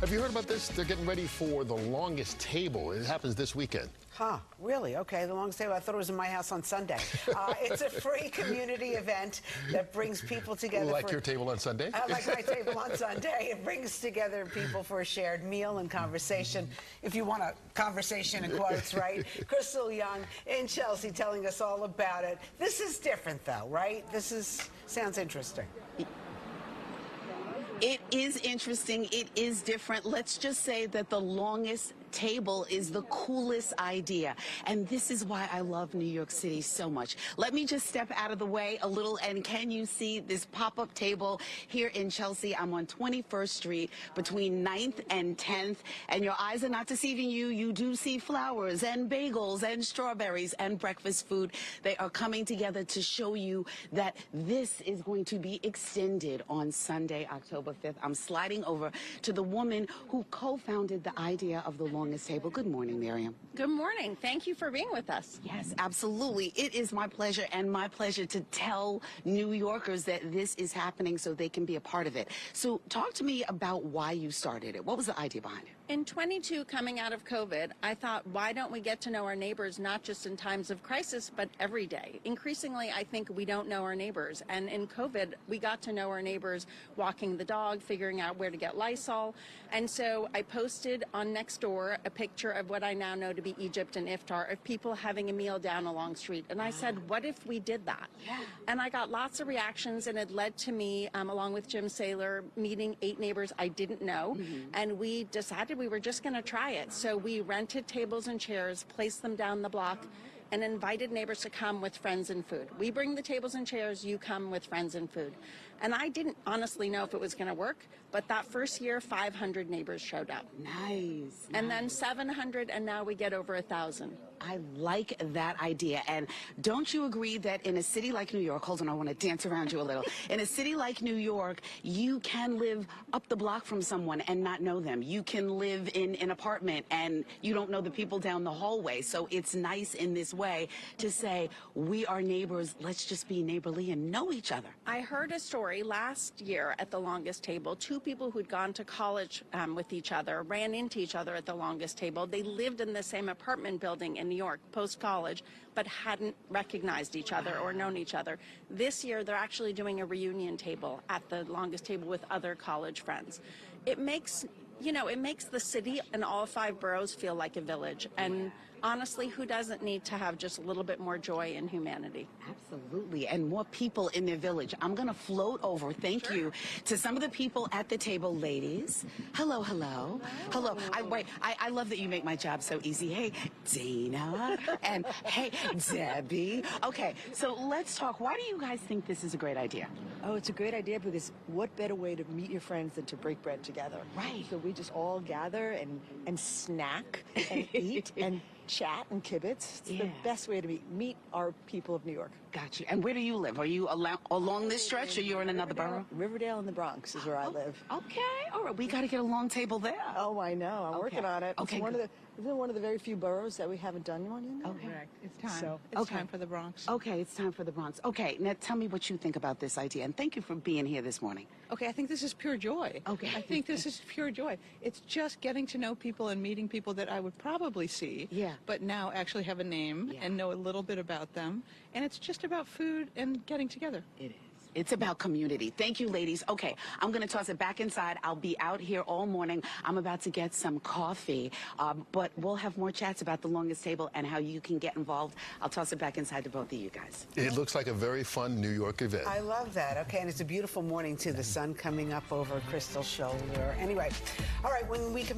Have you heard about this? They're getting ready for the longest table. It happens this weekend. Huh, really? Okay, the longest table. I thought it was in my house on Sunday. It's a free community event that brings people together. Like your table on Sunday? Like my table on Sunday. It brings together people for a shared meal and conversation. If you want a conversation in quotes, right? Christal Young in Chelsea telling us all about it. This is different though, right? Sounds interesting. It is interesting. It is different. Let's just say that the longest table is the coolest idea. And this is why I love New York City so much. Let me just step out of the way a little, and can you see this pop-up table here in Chelsea? I'm on 21st Street between 9th and 10th, and your eyes are not deceiving you. You do see flowers and bagels and strawberries and breakfast food. They are coming together to show you that this is going to be extended on Sunday, October 5th. I'm sliding over to the woman who co-founded the idea of the longest table. Good morning, Miriam. Good morning. Thank you for being with us. Yes, absolutely. It is my pleasure, and my pleasure to tell New Yorkers that this is happening so they can be a part of it. So talk to me about why you started it. What was the idea behind it? In 22, coming out of COVID, I thought, why don't we get to know our neighbors, not just in times of crisis, but every day? Increasingly, I think we don't know our neighbors. And in COVID, we got to know our neighbors walking the dog, figuring out where to get Lysol. And so I posted on Nextdoor a picture of what I now know to be Egypt and Iftar, of people having a meal down a long street. And I said, what if we did that? Yeah. And I got lots of reactions, and it led to me, along with Jim Saylor, meeting 8 neighbors I didn't know. And we decided we were just going to try it. So we rented tables and chairs, placed them down the block, and invited neighbors to come with friends and food. We bring the tables and chairs, you come with friends and food. And I didn't honestly know if it was going to work, but that first year, 500 neighbors showed up. Nice. And then 700, and now we get over 1,000. I like that idea. And don't you agree that in a city like New York, hold on, I want to dance around you a little. In a city like New York, you can live up the block from someone and not know them. You can live in an apartment and you don't know the people down the hallway. So it's nice in this way to say, we are neighbors, let's just be neighborly and know each other. I heard a story last year at the longest table. 2 people who'd gone to college with each other ran into each other at the longest table. They lived in the same apartment building in New York post-college, but hadn't recognized each other or known each other. This year, they're actually doing a reunion table at the longest table with other college friends. It makes, it makes the city and all 5 boroughs feel like a village. And honestly, who doesn't need to have just a little bit more joy in humanity? Absolutely, and more people in their village. I'm going to float over, thank you, to some of the people at the table. Ladies, hello, hello. Hello. I love that you make my job so easy. Hey, Dana, and hey, Debbie. Okay, so let's talk. Why do you guys think this is a great idea? Oh, it's a great idea because what better way to meet your friends than to break bread together? Right. So we just all gather and snack and eat and chat and kibitz. It's the best way to meet our people of New York. Got you. And where do you live? Are you along this stretch, or you're in another borough? Riverdale in the Bronx is where I live. Okay. All right. We got to get a long table there. Oh, I know. I'm working on it. Okay. It's one of the very few boroughs that we haven't done one in. Okay. Correct. It's time. So, it's time for the Bronx. Okay, it's time for the Bronx. Okay, now tell me what you think about this idea, and thank you for being here this morning. Okay, I think this is pure joy. Okay. I think this is pure joy. It's just getting to know people and meeting people that I would probably see, but now actually have a name and know a little bit about them. And it's just about food and getting together. It is. It's about community. Thank you, ladies. Okay, I'm going to toss it back inside. I'll be out here all morning. I'm about to get some coffee, but we'll have more chats about the longest table and how you can get involved. I'll toss it back inside to both of you guys. It looks like a very fun New York event. I love that. Okay, and it's a beautiful morning, too. The sun coming up over Christal's shoulder. Anyway, all right, when we come